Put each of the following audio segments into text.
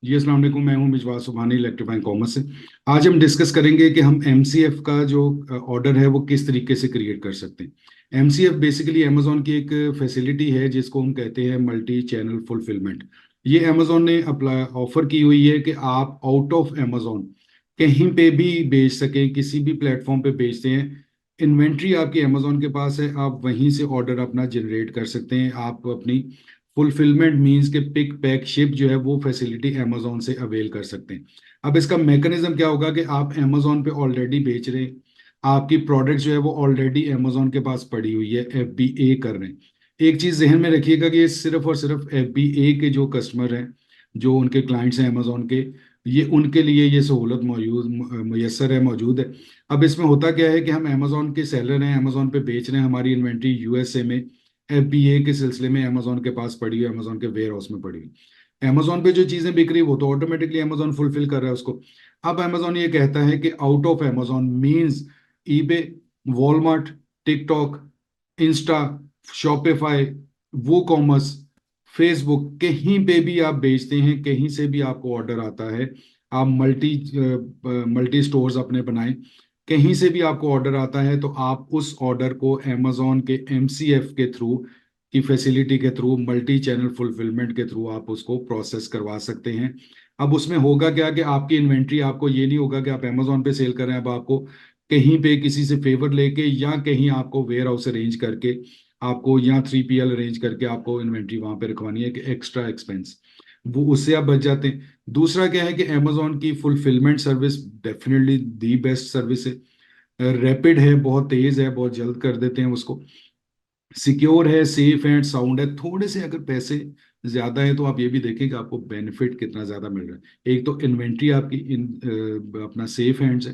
जी अस्सलाम वालेकुम। मैं हूं मिजवार सुबहानी, इलेक्ट्रीफाइंग कॉमर्स से। आज हम डिस्कस करेंगे कि हम एमसीएफ का जो ऑर्डर है वो किस तरीके से क्रिएट कर सकते हैं। एमसीएफ बेसिकली अमेजोन की एक फैसिलिटी है जिसको हम कहते हैं मल्टी चैनल फुलफिलमेंट। ये अमेजोन ने अप्लाई ऑफर की हुई है कि आप आउट ऑफ अमेजोन कहीं पे भी बेच सकें, किसी भी प्लेटफॉर्म पे बेचते हैं। इन्वेंट्री आपकी अमेजोन के पास है, आप वहीं से ऑर्डर अपना जनरेट कर सकते हैं। आप अपनी फुलफिलमेंट मीन्स के पिक पैक शिप जो है वो फैसिलिटी अमेजोन से अवेल कर सकते हैं। अब इसका मैकेनिज्म क्या होगा कि आप अमेजोन पे ऑलरेडी बेच रहे हैं, आपकी प्रोडक्ट जो है वो ऑलरेडी अमेजोन के पास पड़ी हुई है, एफबीए कर रहे हैं। एक चीज जहन में रखिएगा कि ये सिर्फ और सिर्फ एफबीए के जो कस्टमर हैं, जो उनके क्लाइंट्स हैं अमेजोन के, ये उनके लिए ये सहूलत मौजूद मैसर है, मौजूद है। अब इसमें होता क्या है कि हम अमेजोन के सेलर हैं, अमेजोन पे बेच रहे हैं, हमारी इन्वेंट्री यूएसए में एफबीए के सिलसिले में अमेजोन के पास पड़ी हुई, अमेजोन के वेयर हाउस में पड़ी हुई। अमेजोन पे जो चीजें बिक रही वो तो ऑटोमेटिकली अमेजोन फुलफिल कर रहा है उसको। अब अमेजोन ये कहता है कि out of Amazon means eBay, Walmart, TikTok, Insta, Shopify, वो कॉमर्स, फेसबुक, कहीं पे भी आप बेचते हैं, कहीं से भी आपको ऑर्डर आता है, आप मल्टी मल्टी स्टोर्स अपने बनाएं, कहीं से भी आपको ऑर्डर आता है तो आप उस ऑर्डर को अमेजोन के एमसीएफ के थ्रू की फैसिलिटी के थ्रू, मल्टी चैनल फुलफिलमेंट के थ्रू आप उसको प्रोसेस करवा सकते हैं। अब उसमें होगा क्या कि आपकी इन्वेंट्री, आपको ये नहीं होगा कि आप अमेजोन पे सेल कर रहे हैं, अब आपको कहीं पे किसी से फेवर लेके या कहीं आपको वेयर हाउस अरेंज करके, आपको या 3PL अरेंज करके आपको इन्वेंट्री वहां पे रखवानी है कि एक्स्ट्रा एक्सपेंस, वो उससे आप बच जाते हैं। दूसरा क्या है कि अमेजोन की fulfilment service definitely the best service है, रैपिड है, बहुत तेज है, बहुत जल्द कर देते हैं उसको, सिक्योर है, सेफ एंड साउंड है। थोड़े से अगर पैसे ज्यादा है तो आप ये भी देखें कि आपको बेनिफिट कितना ज्यादा मिल रहा है। एक तो इन्वेंट्री आपकी अपना सेफ हैंड्स है,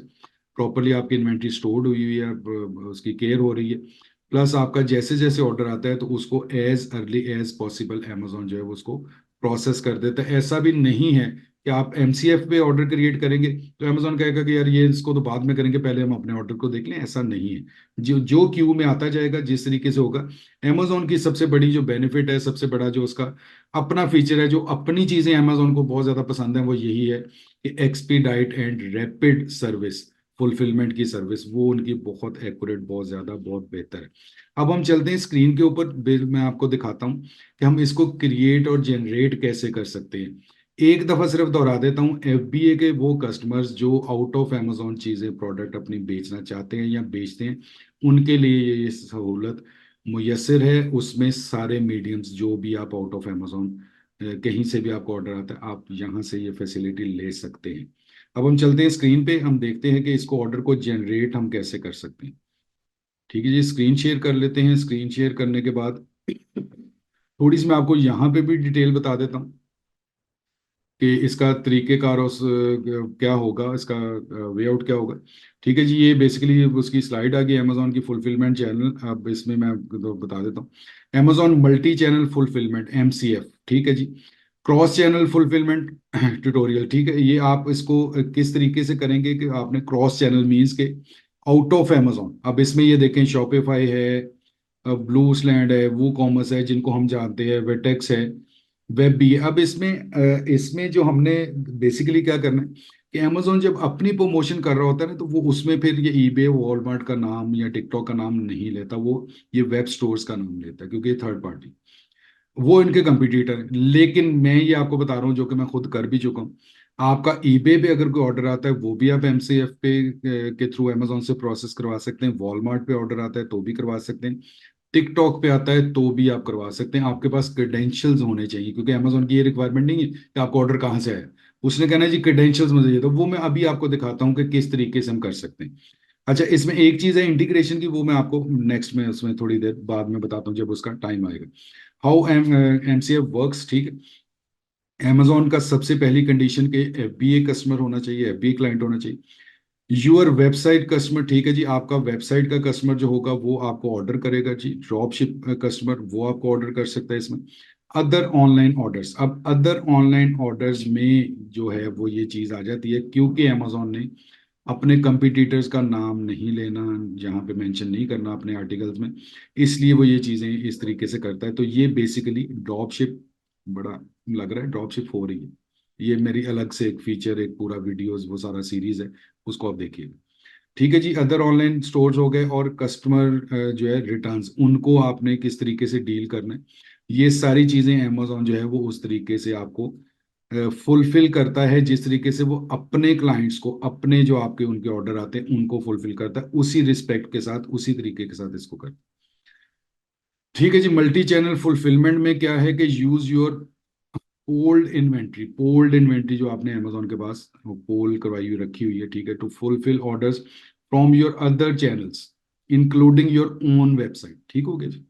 प्रॉपरली आपकी इन्वेंट्री स्टोर्ड हुई है, उसकी केयर हो रही है। प्लस आपका जैसे जैसे ऑर्डर आता है तो उसको as early as possible Amazon जो है वो उसको प्रोसेस कर देता है। ऐसा भी नहीं है कि आप एमसीएफ पे ऑर्डर क्रिएट करेंगे तो अमेजोन कहेगा कि यार ये इसको तो बाद में करेंगे, पहले हम अपने ऑर्डर को देख लें। ऐसा नहीं है, जो जो क्यू में आता जाएगा जिस तरीके से होगा। अमेजोन की सबसे बड़ी जो बेनिफिट है, सबसे बड़ा जो उसका अपना फीचर है, जो अपनी चीजें अमेजोन को बहुत ज्यादा पसंद है, वो यही है कि expedite and rapid service, fulfilment की सर्विस वो उनकी बहुत एक्यूरेट, बहुत ज्यादा, बहुत बेहतर है। अब हम चलते हैं स्क्रीन के ऊपर, मैं आपको दिखाता हूँ कि हम इसको क्रिएट और जनरेट कैसे कर सकते हैं। एक दफा सिर्फ दोहरा देता हूँ, एफबीए के वो कस्टमर्स जो आउट ऑफ अमेजोन चीजें, प्रोडक्ट अपनी बेचना चाहते हैं या बेचते हैं, उनके लिए ये सहूलत मुयसर है। उसमें सारे मीडियम्स जो भी आप आउट ऑफ अमेजोन कहीं से भी आपको ऑर्डर आता है, आप यहाँ से ये फैसिलिटी ले सकते हैं। अब हम चलते हैं स्क्रीन पे, हम देखते हैं कि इसको ऑर्डर को जनरेट हम कैसे कर सकते हैं। ठीक है जी, स्क्रीन शेयर कर लेते हैं। स्क्रीन शेयर करने के बाद थोड़ी सी मैं आपको यहाँ पे भी डिटेल बता देता हूँ कि इसका तरीकेकार और क्या होगा, इसका वे आउट क्या होगा। ठीक है जी, ये बेसिकली उसकी स्लाइड आ गई अमेजोन की फुलफिलमेंट चैनल। अब इसमें मैं आपको बता देता हूँ, Amazon multi channel fulfilment MCF. ठीक है जी, क्रॉस चैनल फुलफिलमेंट ट्यूटोरियल। ठीक है, ये आप इसको किस तरीके से करेंगे कि आपने क्रॉस चैनल मीन्स के आउट ऑफ अमेजोन, अब इसमें ये देखें शॉपिफाई है, ब्लू स्लैंड है, वो कॉमर्स है जिनको हम जानते हैं, वेटेक्स है, वेब भी है। अब इसमें जो हमने बेसिकली क्या करना है कि अमेजोन जब अपनी प्रमोशन कर रहा होता है ना, तो वो उसमें फिर ये ईबे, वॉलमार्ट का नाम या टिकटॉक का नाम नहीं लेता, वो ये वेब स्टोर्स का नाम लेता है, क्योंकि ये थर्ड पार्टी, वो इनके कंपटीटर हैं। लेकिन मैं ये आपको बता रहा हूँ जो कि मैं खुद कर भी चुका हूँ, आपका ईबे पे अगर कोई ऑर्डर आता है वो भी आप एमसीएफ पे के थ्रू अमेजोन से प्रोसेस करवा सकते हैं, वॉलमार्ट पे ऑर्डर आता है तो भी करवा सकते हैं, टिकटॉक पे आता है तो भी आप करवा सकते हैं। आपके पास क्रेडेंशियल्स होने चाहिए, क्योंकि अमेजोन की ये रिक्वायरमेंट नहीं है कि आपको ऑर्डर कहाँ से आया, उसने कहना है जी क्रेडेंशियल्स मुझे चाहिए। तो वो मैं अभी आपको दिखाता हूँ कि किस तरीके से हम कर सकते हैं। अच्छा, इसमें एक चीज है इंटीग्रेशन की, वो मैं आपको नेक्स्ट में उसमें थोड़ी देर बाद में बताता हूँ जब उसका टाइम आएगा। How MCF works. ठीक है, अमेजोन का सबसे पहली कंडीशन के एफबीए कस्टमर होना चाहिए, एफबीए क्लाइंट होना चाहिए। Your website customer. ठीक है जी, आपका वेबसाइट का कस्टमर जो होगा वो आपको ऑर्डर करेगा जी। ड्रॉप शिप कस्टमर वो आपको ऑर्डर कर सकता है इसमें। अदर ऑनलाइन ऑर्डर्स, अब अदर ऑनलाइन ऑर्डर्स में जो है वो ये चीज आ जाती है, क्योंकि अमेजोन ने अपने कंपिटिटर्स का नाम नहीं लेना, जहाँ पे मेंशन नहीं करना अपने आर्टिकल्स में, इसलिए वो ये चीजें इस तरीके से करता है। तो ये बेसिकली ड्रॉप शिप, बड़ा लग रहा है ड्रॉप शिप हो रही है, ये मेरी अलग से एक फीचर, एक पूरा वीडियोस, वो सारा सीरीज है, उसको आप देखिए। ठीक है जी। अदर ऑनलाइन स्टोर्स हो गए, और कस्टमर जो है रिटर्न्स, उनको आपने किस तरीके से डील करना है, ये सारी चीजें अमेजोन जो है वो उस तरीके से आपको फुलफिल करता है, जिस तरीके से वो अपने क्लाइंट्स को, अपने जो आपके उनके ऑर्डर आते हैं उनको फुलफिल करता है, उसी रिस्पेक्ट के साथ, उसी तरीके के साथ इसको करता है। ठीक है जी। मल्टी चैनल फुलफिलमेंट में क्या है कि यूज योर पोल्ड इन्वेंट्री जो आपने अमेजोन के पास पोल करवाई हुई रखी हुई है, ठीक है, to fulfil orders from your other channels including your own website. ठीक हो गया जी।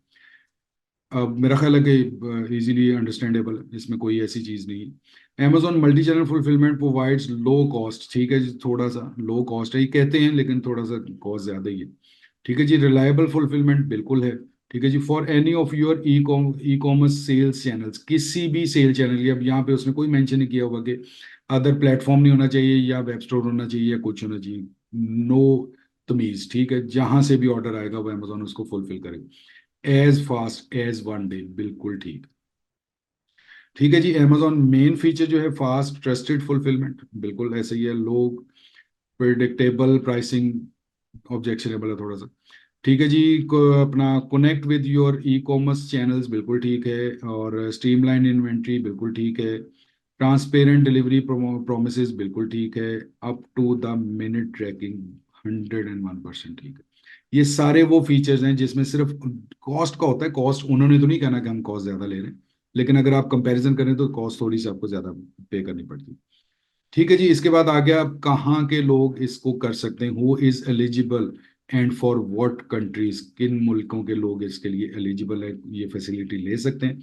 अब मेरा ख्याल है कि इजीली अंडरस्टैंडेबल है, इसमें कोई ऐसी चीज नहीं है। Amazon multi channel fulfilment provides low cost, ठीक है जी, थोड़ा सा लो कॉस्ट है, ये कहते हैं, लेकिन थोड़ा सा कॉस्ट ज्यादा ही है। ठीक है जी। रिलायबल फुलफिलमेंट बिल्कुल है। ठीक है जी। For any of your e commerce sales channels, किसी भी सेल चैनल, अब यहाँ पे उसने कोई मेंशन नहीं किया होगा कि अदर प्लेटफॉर्म नहीं होना चाहिए या वेब स्टोर होना चाहिए या कुछ होना चाहिए, नो तमीज। ठीक है, जहां से भी ऑर्डर आएगा वो अमेजोन उसको फुलफिल करेगा as fast as one day, बिल्कुल ठीक। ठीक है जी। अमेजोन मेन फीचर जो है फास्ट ट्रस्टेड फुलफिलमेंट, बिल्कुल ऐसे ही है। लोग प्रिडिक्टेबल प्राइसिंग, ऑब्जेक्शनेबल है थोड़ा सा। ठीक है जी। अपना connect with your e commerce channels, बिल्कुल ठीक है। और स्ट्रीमलाइन इन्वेंट्री, बिल्कुल ठीक है। ट्रांसपेरेंट डिलीवरी प्रोमिसेस, बिल्कुल ठीक है। Up to the minute tracking, 101% ठीक है। ये सारे वो फीचर्स हैं जिसमें सिर्फ कॉस्ट का होता है। कॉस्ट उन्होंने तो नहीं कहना कि हम कॉस्ट ज्यादा ले रहे हैं, लेकिन अगर आप कंपैरिजन करें तो कॉस्ट थोड़ी सी आपको ज्यादा पे करनी पड़ती है। ठीक है जी। इसके बाद आ गया, अब कहाँ के लोग इसको कर सकते हैं, who is eligible and for what countries, किन मुल्कों के लोग इसके लिए एलिजिबल है, ये फैसिलिटी ले सकते हैं।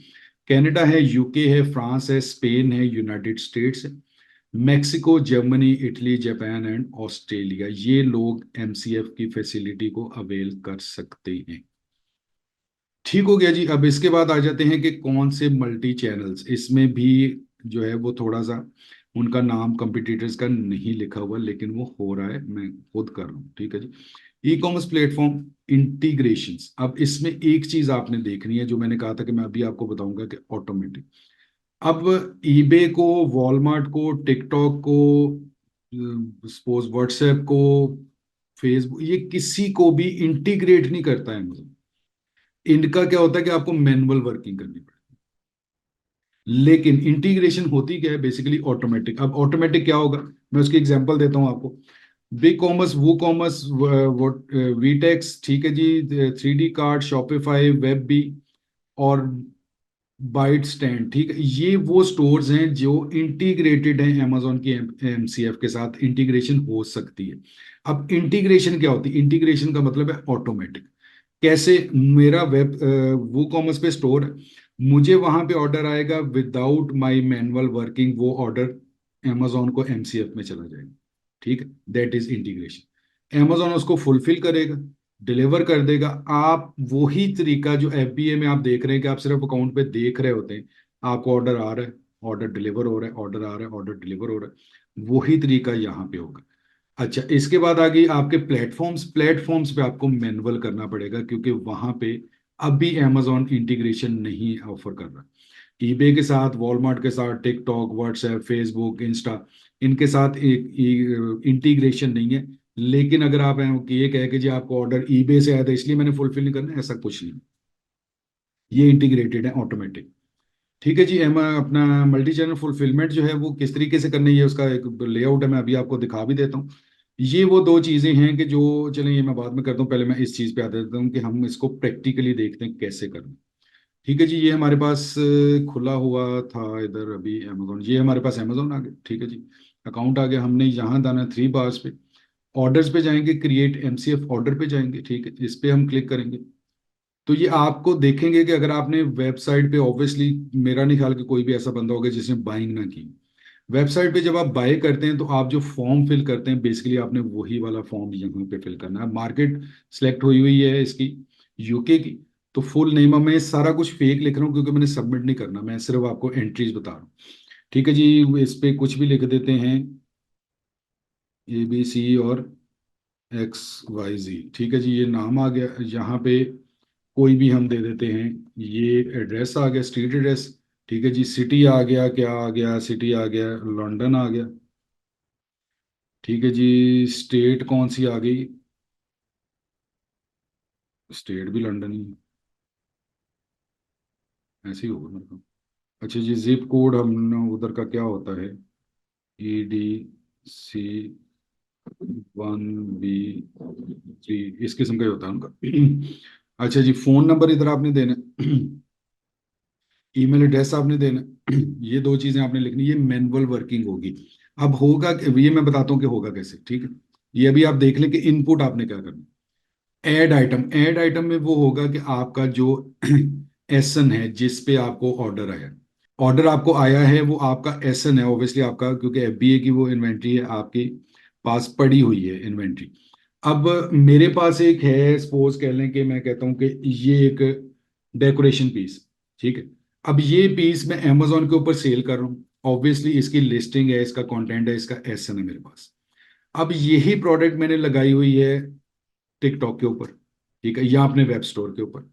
कनाडा है, यूके है, फ्रांस है, स्पेन है, यूनाइटेड स्टेट्स है, Mexico, Germany, Italy, Japan and Australia, ये लोग एमसीएफ की फैसिलिटी को अवेल कर सकते हैं। ठीक हो गया जी। अब इसके बाद आ जाते हैं कि कौन से मल्टी चैनल्स, इसमें भी जो है वो थोड़ा सा उनका नाम कंपिटिटर्स का नहीं लिखा हुआ, लेकिन वो हो रहा है, मैं खुद कर रहा हूँ। ठीक है जी। ई कॉमर्स प्लेटफॉर्म इंटीग्रेशंस, अब इसमें एक चीज आपने देखनी है जो मैंने कहा था कि मैं अभी आपको बताऊंगा कि ऑटोमेटिक। अब ईबे को, वॉलमार्ट को, टिकटॉक को, सपोज व्हाट्सएप को, फेसबुक, ये किसी को भी इंटीग्रेट नहीं करता है Amazon। इनका क्या होता है कि आपको मैनुअल वर्किंग करनी पड़ती है, लेकिन इंटीग्रेशन होती क्या है, बेसिकली ऑटोमेटिक। अब ऑटोमेटिक क्या होगा, मैं उसकी एग्जांपल देता हूं आपको। Big commerce, woo commerce, VTEX, ठीक है जी, 3D card, Shopify, web B और बाइट स्टैंड, ठीक है, ये वो स्टोर्स हैं जो इंटीग्रेटेड हैं अमेजोन की एमसीएफ के साथ, इंटीग्रेशन हो सकती है। अब इंटीग्रेशन क्या होती है, इंटीग्रेशन का मतलब है ऑटोमेटिक। कैसे, मेरा वेब वो कॉमर्स पे स्टोर है, मुझे वहां पे ऑर्डर आएगा, विदाउट माय मैनुअल वर्किंग वो ऑर्डर amazon को एमसीएफ में चला जाएगा। ठीक है, दैट इज इंटीग्रेशन। amazon उसको फुलफिल करेगा, डिलीवर कर देगा। आप वही तरीका जो एफबीए में आप देख रहे हैं कि आप सिर्फ अकाउंट पे देख रहे होते हैं, आपको ऑर्डर आ रहा है, ऑर्डर डिलीवर हो रहा है, ऑर्डर आ रहा है, ऑर्डर डिलीवर हो रहा है, वही तरीका यहाँ पे होगा। अच्छा, इसके बाद आ गई आपके प्लेटफॉर्म्स। प्लेटफॉर्म्स पे आपको मैनुअल करना पड़ेगा, क्योंकि वहां पे अभी अमेजोन इंटीग्रेशन नहीं ऑफर कर रहा। ईबे के साथ, वॉलमार्ट के साथ, टिकटॉक, व्हाट्सएप, फेसबुक, इंस्टा, इनके साथ एक इंटीग्रेशन नहीं है। लेकिन अगर आप ये कहे कि जी आपको ऑर्डर ईबे से आया था इसलिए मैंने फुलफिल नहीं करना, ऐसा कुछ नहीं। ये इंटीग्रेटेड है, ऑटोमेटिक। ठीक है जी। एम अपना मल्टी चैनल फुलफिलमेंट जो है वो किस तरीके से करनी है, उसका एक लेआउट है, मैं अभी आपको दिखा भी देता हूँ। ये वो दो चीजें हैं कि जो, चलें ये मैं बाद में करता हूँ, पहले मैं इस चीज पे आ जाता हूँ कि हम इसको प्रैक्टिकली देखते हैं कैसे करना। ठीक है जी। ये हमारे पास खुला हुआ था इधर अभी अमेजोन, ये हमारे पास अमेजोन आ गया। ठीक है जी। अकाउंट आ गया, हमने यहाँ दाना 3 बार्स पे, ऑर्डर्स पे जाएंगे, क्रिएट एमसीएफ ऑर्डर पे जाएंगे। ठीक है, इस पे हम क्लिक करेंगे। तो ये आपको देखेंगे कि अगर आपने वेबसाइट पे, ऑब्वियसली मेरा नहीं ख्याल कि कोई भी ऐसा बंदा होगा जिसने बाइंग ना की। वेबसाइट पे जब आप बाय करते हैं तो आप जो फॉर्म फिल करते हैं, बेसिकली आपने वही वाला फॉर्म यहाँ पे फिल करना है। मार्केट सेलेक्ट हुई हुई है इसकी, यूके की। तो फुल नेम, मैं सारा कुछ फेक लिख रहा हूँ क्योंकि मैंने सबमिट नहीं करना, मैं सिर्फ आपको एंट्रीज बता रहा हूँ। ठीक है जी। इस पे कुछ भी लिख देते हैं, ABC और XYZ। ठीक है जी, ये नाम आ गया। यहाँ पे कोई भी हम दे देते हैं, ये एड्रेस आ गया, स्ट्रीट एड्रेस। ठीक है जी, सिटी आ गया, क्या आ गया, सिटी आ गया, लंदन आ गया। ठीक है जी, स्टेट कौन सी आ गई? स्टेट भी लंदन ही है, ऐसे ही होगा मेरे को। अच्छा जी, जिप कोड हम उधर का क्या होता है? EDC 1B3, इस किस्म का ही होता है उनका। अच्छा जी, फोन नंबर इधर आपने देना, ईमेल एड्रेस आपने देना, ये दो चीजें आपने लिखनी, ये मैनुअल वर्किंग होगी। अब होगा ये मैं बताता हूँ कि होगा कैसे, ठीक है। ये अभी आप देख लें कि इनपुट आपने क्या करना। ऐड आइटम में वो होगा कि आपका जो एसन है जिस पे आपको ऑर्डर आया, ऑर्डर आपको आया है वो आपका एसन है ऑब्वियसली आपका, क्योंकि FBA की वो इन्वेंट्री है आपके पास पड़ी हुई है इन्वेंट्री। अब मेरे पास एक है, सपोज कह लें कि मैं कहता हूँ कि ये एक डेकोरेशन पीस, ठीक है। अब ये पीस मैं अमेजोन के ऊपर सेल कर रहा हूँ, ऑब्वियसली इसकी लिस्टिंग है, इसका कंटेंट है, इसका एसन है मेरे पास। अब यही प्रोडक्ट मैंने लगाई हुई है टिकटॉक के ऊपर, ठीक है, या अपने वेब स्टोर के ऊपर।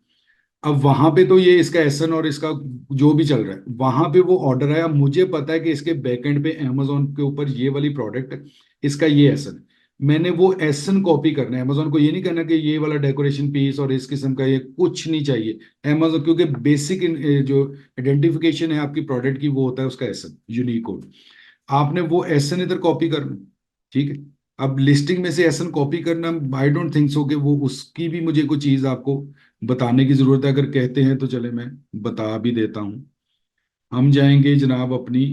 अब वहां पे तो ये इसका एसन और इसका जो भी चल रहा है, वहां पे वो ऑर्डर आया, मुझे पता है कि इसके बैकएंड पे अमेजोन के ऊपर ये वाली प्रोडक्ट है, इसका ये एसन। मैंने वो एसन कॉपी करना है, अमेजोन को ये नहीं करना कि ये वाला डेकोरेशन पीस और इस किस्म का, ये कुछ नहीं चाहिए अमेजोन, क्योंकि बेसिक जो आइडेंटिफिकेशन है आपकी प्रोडक्ट की वो होता है उसका एसन, यूनिक कोड। आपने वो एसन इधर कॉपी करना, ठीक है। अब लिस्टिंग में से एसन कॉपी करना, आई डोंट थिंक सो कि वो उसकी भी मुझे कोई चीज आपको बताने की जरूरत है, अगर कहते हैं तो चले मैं बता भी देता हूं। हम जाएंगे जनाब अपनी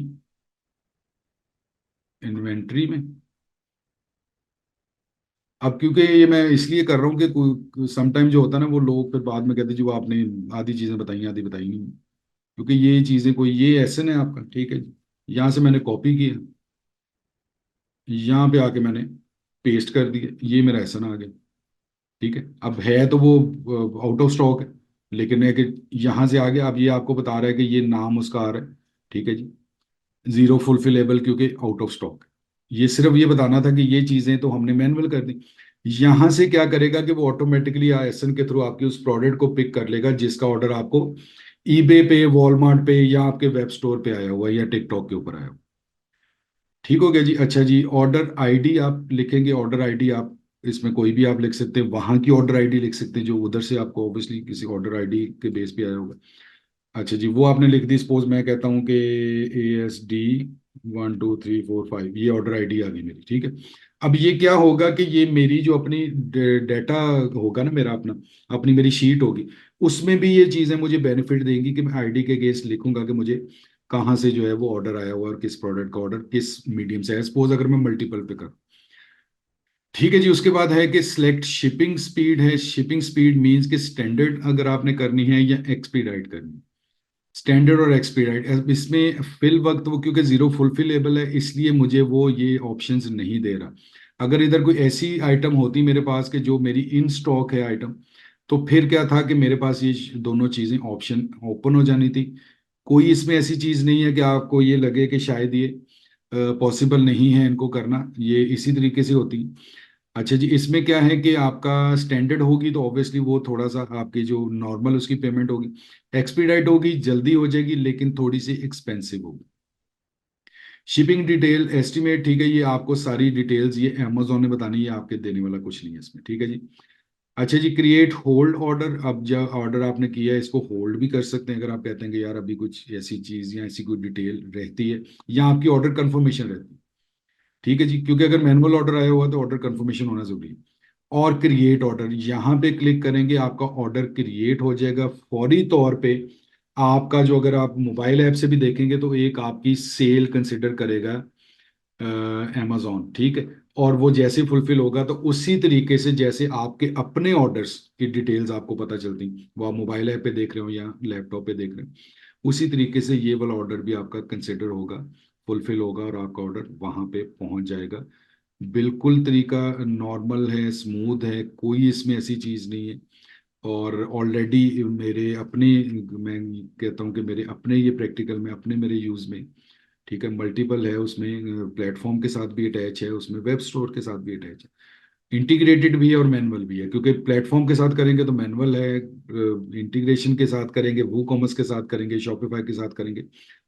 इन्वेंट्री में। अब क्योंकि ये मैं इसलिए कर रहा हूँ कि समटाइम जो होता है ना, वो लोग फिर बाद में कहते हैं जी वो आपने आधी चीजें बताई आधी बताई नहीं, क्योंकि ये चीजें कोई ये एसन है आपका, ठीक है जी। यहाँ से मैंने कॉपी किया, यहाँ पे आके मैंने पेस्ट कर दिया, ये मेरा एसन आ गया, ठीक है। अब है तो वो आउट ऑफ स्टॉक है, लेकिन है कि यहाँ से आगे अब ये आपको बता रहा है कि ये नाम उसका आ रहा है, ठीक है जी, जीरो फुलफिलेबल क्योंकि आउट ऑफ स्टॉक। ये सिर्फ ये बताना था कि ये चीजें तो हमने मैनुअल कर दी। यहाँ से क्या करेगा कि वो ऑटोमेटिकली एसन के थ्रू आपकी उस प्रोडक्ट को पिक कर लेगा जिसका ऑर्डर आपको ईबे पे, वॉलमार्ट पे या आपके वेब स्टोर पे आया हुआ है या टिकटॉक के ऊपर आया हुआ। ठीक हो गया जी। अच्छा जी, ऑर्डर आईडी आप लिखेंगे, ऑर्डर आईडी आप इसमें कोई भी आप लिख सकते हैं, वहां की ऑर्डर आईडी लिख सकते हैं जो उधर से आपको ऑब्वियसली किसी ऑर्डर आईडी के बेस पे आया होगा। अच्छा जी, वो आपने लिख दी, सपोज मैं कहता हूँ कि ASD 1234 5, ये ऑर्डर आईडी आ गई मेरी, ठीक है। अब ये क्या होगा कि ये मेरी जो अपनी डाटा होगा ना, मेरा अपना अपनी मेरी शीट होगी, उसमें भी ये चीज़ें मुझे बेनिफिट देंगी कि मैं आईडी के अगेंस्ट लिखूंगा कि मुझे कहाँ से जो है वो ऑर्डर आया हुआ और किस प्रोडक्ट का ऑर्डर किस मीडियम से है, सपोज अगर मैं मल्टीपल पे कर। ठीक है जी, उसके बाद है कि सिलेक्ट शिपिंग स्पीड है, शिपिंग स्पीड मींस कि स्टैंडर्ड अगर आपने करनी है या एक्सपीडाइट करनी है। स्टैंडर्ड और एक्सपीडाइट, अब इसमें फिल वक्त वो क्योंकि जीरो फुलफिलेबल है इसलिए मुझे वो ये ऑप्शंस नहीं दे रहा। अगर इधर कोई ऐसी आइटम होती मेरे पास कि जो मेरी इन स्टॉक है आइटम, तो फिर क्या था कि मेरे पास ये दोनों चीजें ऑप्शन ओपन हो जानी थी। कोई इसमें ऐसी चीज नहीं है कि आपको ये लगे कि शायद ये पॉसिबल नहीं है इनको करना, ये इसी तरीके से होती है। अच्छा जी, इसमें क्या है कि आपका स्टैंडर्ड होगी तो ऑब्वियसली वो थोड़ा सा आपकी जो नॉर्मल उसकी पेमेंट होगी, एक्सपीडाइट होगी जल्दी हो जाएगी लेकिन थोड़ी सी एक्सपेंसिव होगी। शिपिंग डिटेल एस्टिमेट, ठीक है, ये आपको सारी डिटेल्स ये अमेजोन ने बतानी है, आपके देने वाला कुछ नहीं है इसमें, ठीक है जी। अच्छा जी, क्रिएट होल्ड ऑर्डर, अब जब ऑर्डर आपने किया है इसको होल्ड भी कर सकते हैं अगर आप कहते हैं कि यार अभी कुछ ऐसी चीज या ऐसी कोई डिटेल रहती है या आपकी ऑर्डर कंफर्मेशन रहती है, ठीक है जी, क्योंकि अगर मैनुअल ऑर्डर आया हुआ तो ऑर्डर कंफर्मेशन होना जरूरी है। और क्रिएट ऑर्डर यहाँ पे क्लिक करेंगे, आपका ऑर्डर क्रिएट हो जाएगा फौरी तौर पे। आपका जो अगर आप मोबाइल ऐप से भी देखेंगे तो एक आपकी सेल कंसिडर करेगा अमेजोन, ठीक है। और वो जैसे फुलफिल होगा तो उसी तरीके से जैसे आपके अपने ऑर्डर्स की डिटेल्स आपको पता चलती, वो आप मोबाइल ऐप पे देख रहे हो या लैपटॉप पे देख रहे हो, उसी तरीके से ये वाला ऑर्डर भी आपका कंसिडर होगा, फुलफिल होगा और आपका ऑर्डर वहां पे पहुंच जाएगा। बिल्कुल तरीका नॉर्मल है, स्मूथ है, कोई इसमें ऐसी चीज नहीं है। और ऑलरेडी मेरे अपने, मैं कहता हूँ कि मेरे अपने ये प्रैक्टिकल में अपने मेरे यूज में, ठीक है, मल्टीपल है उसमें, प्लेटफॉर्म के साथ भी अटैच है, उसमें वेब स्टोर के साथ भी अटैच है। इंटीग्रेटेड भी है और मैनुअल भी है, क्योंकि प्लेटफॉर्म के साथ करेंगे तो मैनुअल है, इंटीग्रेशन के साथ करेंगे, वो कॉमर्स के साथ करेंगे, शॉपिफाई के साथ करेंगे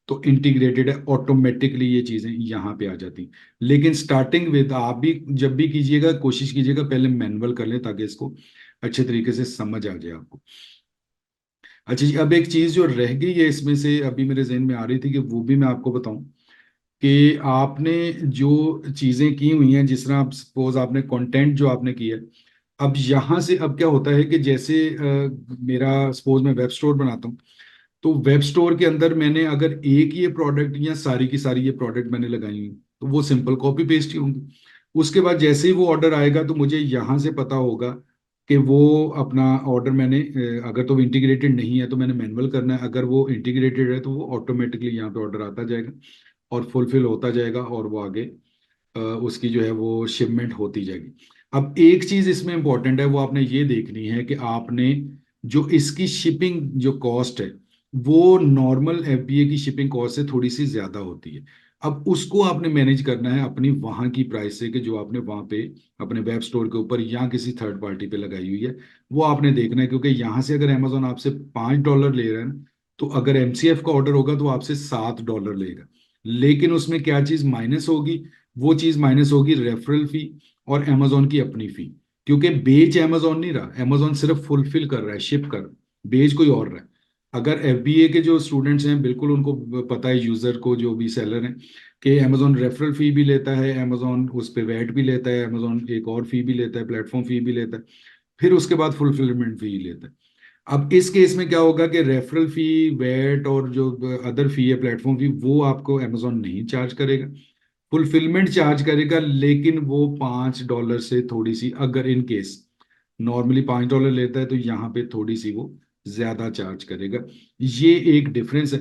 तो इंटीग्रेटेड है, ऑटोमेटिकली ये चीजें यहाँ पे आ जाती। लेकिन स्टार्टिंग विद आप भी जब भी कीजिएगा कोशिश कीजिएगा पहले मैनुअल कर लें, ताकि इसको अच्छे तरीके से समझ आ जाए आपको। अच्छा जी, अब एक चीज जो रह गई है इसमें से अभी मेरे जहन में आ रही थी कि वो भी मैं आपको बताऊं, कि आपने जो चीजें की हुई हैं, जिस तरह आप सपोज आपने कंटेंट जो आपने किया है, अब यहाँ से अब क्या होता है कि जैसे मेरा सपोज मैं वेब स्टोर बनाता हूँ, तो वेब स्टोर के अंदर मैंने अगर एक ये प्रोडक्ट या सारी की सारी ये प्रोडक्ट मैंने लगाई हुई, तो वो सिंपल कॉपी पेस्ट ही होंगी। उसके बाद जैसे ही वो ऑर्डर आएगा तो मुझे यहाँ से पता होगा कि वो अपना ऑर्डर मैंने अगर तो वो इंटीग्रेटेड नहीं है तो मैंने मैनुअल करना है, अगर वो इंटीग्रेटेड है तो वो ऑटोमेटिकली यहाँ पे ऑर्डर आता जाएगा और फुलफिल होता जाएगा, और वो आगे उसकी जो है वो शिपमेंट होती जाएगी। अब एक चीज इसमें इंपॉर्टेंट है, वो आपने ये देखनी है कि आपने जो इसकी शिपिंग जो कॉस्ट है, वो नॉर्मल एफबीए की शिपिंग कॉस्ट से थोड़ी सी ज्यादा होती है। अब उसको आपने मैनेज करना है अपनी वहां की प्राइस से, कि जो आपने वहां पे अपने वेब स्टोर के ऊपर या किसी थर्ड पार्टी पे लगाई हुई है, वो आपने देखना है। क्योंकि यहाँ से अगर अमेजोन आपसे $5 ले रहा है ना, तो अगर एमसीएफ का ऑर्डर होगा तो आपसे $7 लेगा। लेकिन उसमें क्या चीज माइनस होगी, वो चीज माइनस होगी रेफरल फी और अमेजोन की अपनी फी। क्योंकि बेच अमेजोन नहीं रहा, अमेजोन सिर्फ फुलफिल कर रहा है, शिप कर, बेच कोई और रहा है। अगर एफबीए के जो स्टूडेंट्स हैं बिल्कुल उनको पता है, यूजर को जो भी सेलर हैं, कि अमेजोन रेफरल फी भी लेता है, अमेजोन उस पर वैट भी लेता है, अमेजोन एक और फी भी लेता है, प्लेटफॉर्म फी भी लेता है, फिर उसके बाद फुलफिलमेंट फी लेता है। अब इस केस में क्या होगा कि रेफरल फी, वैट और जो अदर फी है प्लेटफॉर्म फी, वो आपको अमेजोन नहीं चार्ज करेगा, फुलफिलमेंट चार्ज करेगा। लेकिन वो $5 से थोड़ी सी, अगर इन केस नॉर्मली $5 लेता है तो यहाँ पे थोड़ी सी वो ज्यादा चार्ज करेगा। ये एक डिफरेंस है।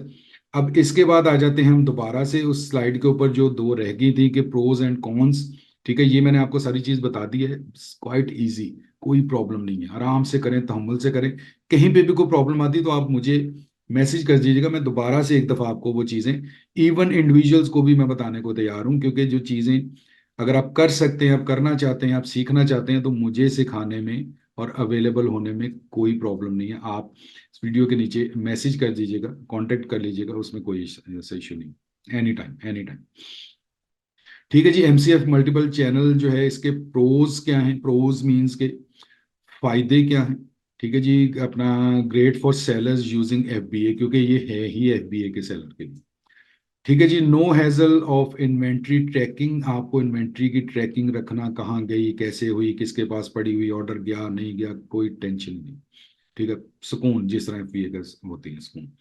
अब इसके बाद आ जाते हैं हम दोबारा से उस स्लाइड के ऊपर जो दो रह गई थी, कि प्रोज एंड कॉन्स। ठीक है, ये मैंने आपको सारी चीज बता दी है, क्वाइट इजी, कोई प्रॉब्लम नहीं है, आराम से करें, तहम्मुल से करें। कहीं पे भी कोई प्रॉब्लम आती है तो आप मुझे मैसेज कर दीजिएगा, मैं दोबारा से एक दफा आपको वो चीजें, इवन इंडिविजुअल्स को भी मैं बताने को तैयार हूँ। क्योंकि जो चीजें अगर आप कर सकते हैं, आप करना चाहते हैं, आप सीखना चाहते हैं, तो मुझे सिखाने में और अवेलेबल होने में कोई प्रॉब्लम नहीं है। आप इस वीडियो के नीचे मैसेज कर दीजिएगा, कांटेक्ट कर लीजिएगा, उसमें कोई ऐसा इशू नहीं, एनी टाइम एनी टाइम। ठीक है जी, एमसीएफ मल्टीपल चैनल जो है, इसके प्रोज क्या हैं, प्रोज मींस के फायदे क्या हैं। ठीक है जी, अपना great for sellers using FBA, क्योंकि ये है ही एफबीए के सेलर के लिए। ठीक है जी, no hassle of inventory tracking, आपको इन्वेंट्री की ट्रैकिंग रखना, कहाँ गई, कैसे हुई, किसके पास पड़ी हुई, ऑर्डर गया नहीं गया, कोई टेंशन नहीं। ठीक है, सुकून, जिस तरह एफबीए का होती है सुकून।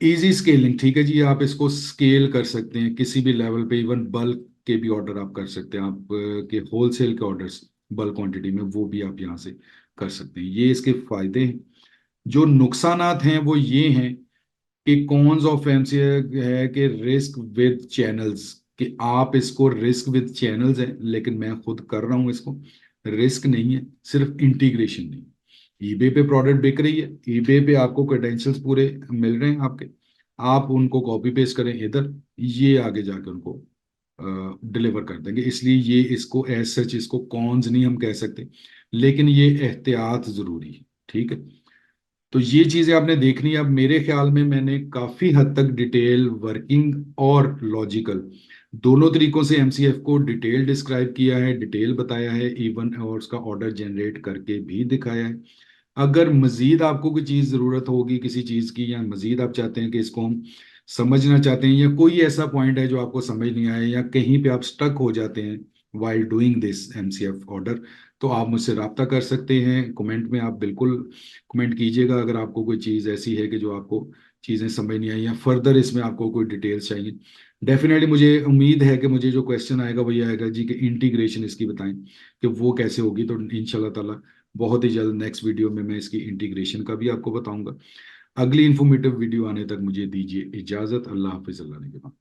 इजी स्केलिंग, ठीक है जी, आप इसको स्केल कर सकते हैं किसी भी लेवल पे, इवन बल्क के भी ऑर्डर आप कर सकते हैं, आप के होलसेल के ऑर्डर्स बल्क क्वांटिटी में, वो भी आप यहाँ से कर सकते हैं। ये इसके फायदे हैं। जो नुकसानात हैं वो ये हैं कि कॉन्स ऑफ एमसी है कि रिस्क विद चैनल्स, कि आप इसको रिस्क विद चैनल्स है, लेकिन मैं खुद कर रहा हूँ इसको, रिस्क नहीं है, सिर्फ इंटीग्रेशन नहीं। ईबे पे प्रोडक्ट बिक रही है, ईबे पे आपको क्रेडेंशियल्स पूरे मिल रहे हैं आपके, आप उनको कॉपी पेस्ट करें इधर, ये आगे जाके उनको डिलीवर कर देंगे। इसलिए ये इसको एज सच इसको कॉन्स नहीं हम कह सकते, लेकिन ये एहतियात जरूरी है। ठीक है, तो ये चीजें आपने देखनी है। अब मेरे ख्याल में मैंने काफी हद तक डिटेल, वर्किंग और लॉजिकल, दोनों तरीकों से एमसीएफ को डिटेल डिस्क्राइब किया है, डिटेल बताया है, इवन और उसका ऑर्डर जनरेट करके भी दिखाया है। अगर मजीद आपको कोई चीज जरूरत होगी किसी चीज की, या मजीद आप चाहते हैं कि इसको हम समझना चाहते हैं, या कोई ऐसा पॉइंट है जो आपको समझ नहीं आया, या कहीं पे आप स्टक हो जाते हैं while doing this MCF order, तो आप मुझसे रब्ता कर सकते हैं। कमेंट में आप बिल्कुल कमेंट कीजिएगा अगर आपको कोई चीज़ ऐसी है कि जो आपको चीज़ें समझ नहीं आई, या फर्दर इसमें आपको कोई डिटेल्स चाहिए। डेफिनेटली मुझे उम्मीद है कि मुझे जो क्वेश्चन आएगा वही आएगा जी, कि इंटीग्रेशन इसकी बताएं कि वो कैसे होगी। तो इंशाल्लाह ताला बहुत ही जल्द नेक्स्ट वीडियो में मैं इसकी इंटीग्रेशन का भी आपको बताऊंगा। अगली इंफॉर्मेटिव वीडियो आने तक मुझे दीजिए इजाज़त। अल्लाह हाफिज़, अल्लाह ने के बाद।